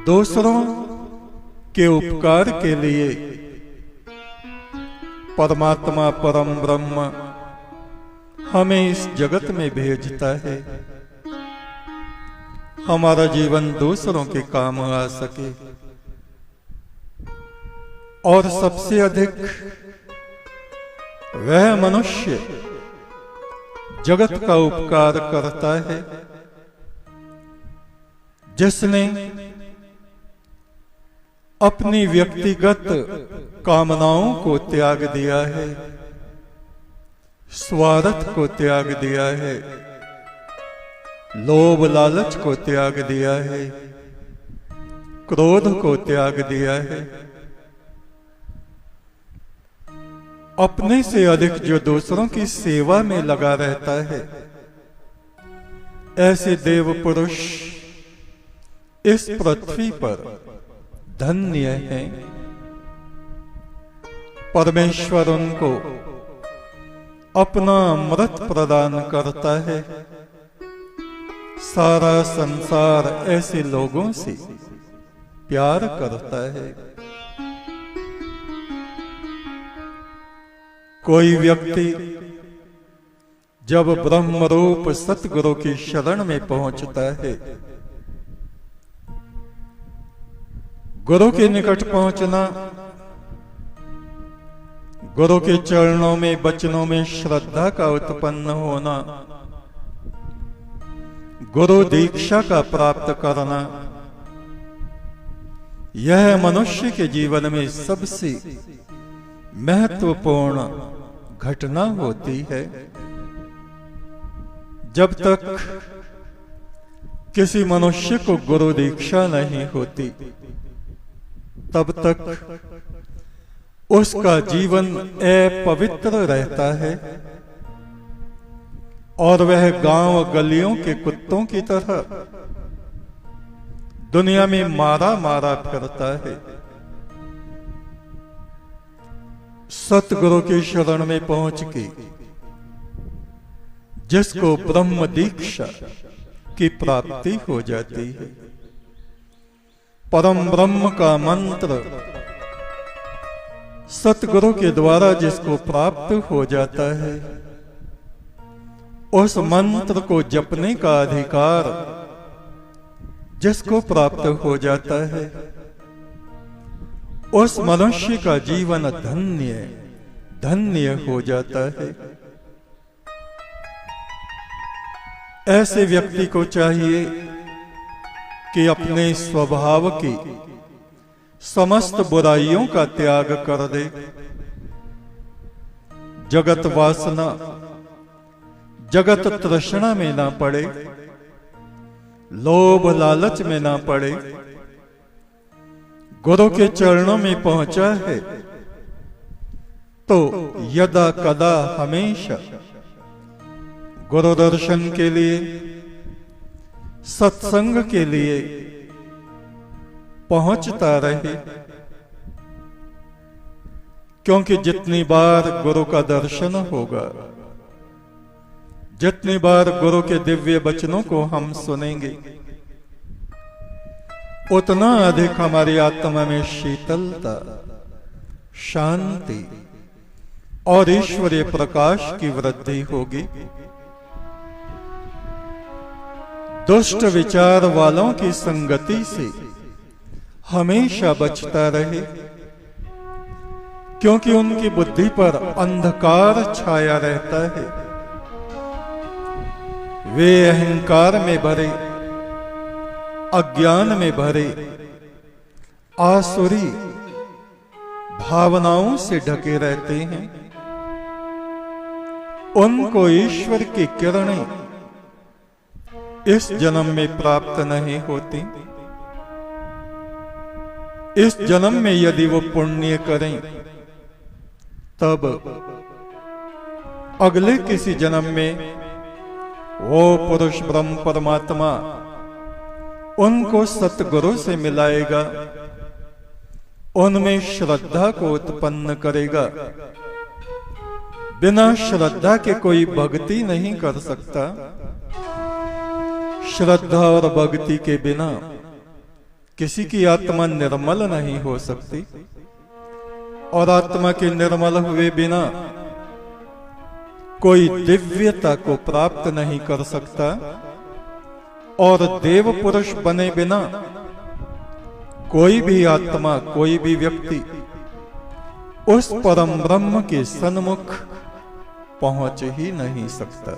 दूसरों के उपकार के लिए परमात्मा परम ब्रह्म हमें इस जगत में भेजता है, हमारा जीवन दूसरों के काम आ सके। और सबसे अधिक वह मनुष्य जगत का उपकार करता है जिसने अपनी व्यक्तिगत कामनाओं को त्याग दिया है, स्वार्थ को त्याग दिया है, लोभ लालच को त्याग दिया है, क्रोध को त्याग दिया है। अपने से अधिक जो दूसरों की सेवा में लगा रहता है, ऐसे देव पुरुष इस पृथ्वी पर धन्य हैं। परमेश्वर उनको अपना अमृत प्रदान करता है। सारा संसार ऐसे लोगों से प्यार करता है। कोई व्यक्ति जब ब्रह्मरूप सतगुरु की शरण में पहुंचता है, गुरु के निकट पहुंचना, गुरु के चरणों में वचनों में श्रद्धा का उत्पन्न होना, गुरु दीक्षा का प्राप्त करना, यह मनुष्य के जीवन में सबसे महत्वपूर्ण घटना होती है। जब तक किसी मनुष्य को गुरु दीक्षा नहीं होती, तब तक उसका जीवन अपवित्र रहता है और वह गांव गलियों के कुत्तों की तरह दुनिया में मारा मारा फिरता है। सतगुरु की शरण में पहुंच के जिसको ब्रह्म दीक्षा की प्राप्ति हो जाती है, परम ब्रह्म का मंत्र सतगुरु के द्वारा जिसको प्राप्त हो जाता है, उस मंत्र को जपने का अधिकार जिसको प्राप्त हो जाता है, उस मनुष्य का जीवन धन्य धन्य हो जाता है। ऐसे व्यक्ति को चाहिए कि अपने स्वभाव की समस्त बुराइयों का त्याग कर दे। जगत वासना, जगत तृष्णा में ना पड़े, लोभ लालच में ना पड़े। गुरु के चरणों में पहुंचा है तो यदा कदा हमेशा गुरु दर्शन के लिए, सत्संग के लिए पहुंचता रहे। क्योंकि जितनी बार गुरु का दर्शन होगा, जितनी बार गुरु के दिव्य वचनों को हम सुनेंगे, उतना अधिक हमारी आत्मा में शीतलता, शांति और ईश्वरीय प्रकाश की वृद्धि होगी। दुष्ट विचार वालों की संगति से हमेशा बचता रहे, क्योंकि उनकी बुद्धि पर अंधकार छाया रहता है। वे अहंकार में भरे, अज्ञान में भरे, आसुरी भावनाओं से ढके रहते हैं। उनको ईश्वर की किरणें इस जन्म में प्राप्त नहीं होती। इस जन्म में यदि वो पुण्य करें, तब अगले किसी जन्म में वो पुरुष ब्रह्म परमात्मा उनको सतगुरु से मिलाएगा, उनमें श्रद्धा को उत्पन्न करेगा। बिना श्रद्धा के कोई भक्ति नहीं कर सकता। श्रद्धा और भक्ति के बिना किसी की आत्मा निर्मल नहीं हो सकती, और आत्मा के निर्मल हुए बिना कोई दिव्यता को प्राप्त नहीं कर सकता, और देव पुरुष बने बिना कोई भी आत्मा, कोई भी व्यक्ति उस परम ब्रह्म के सन्मुख पहुंच ही नहीं सकता।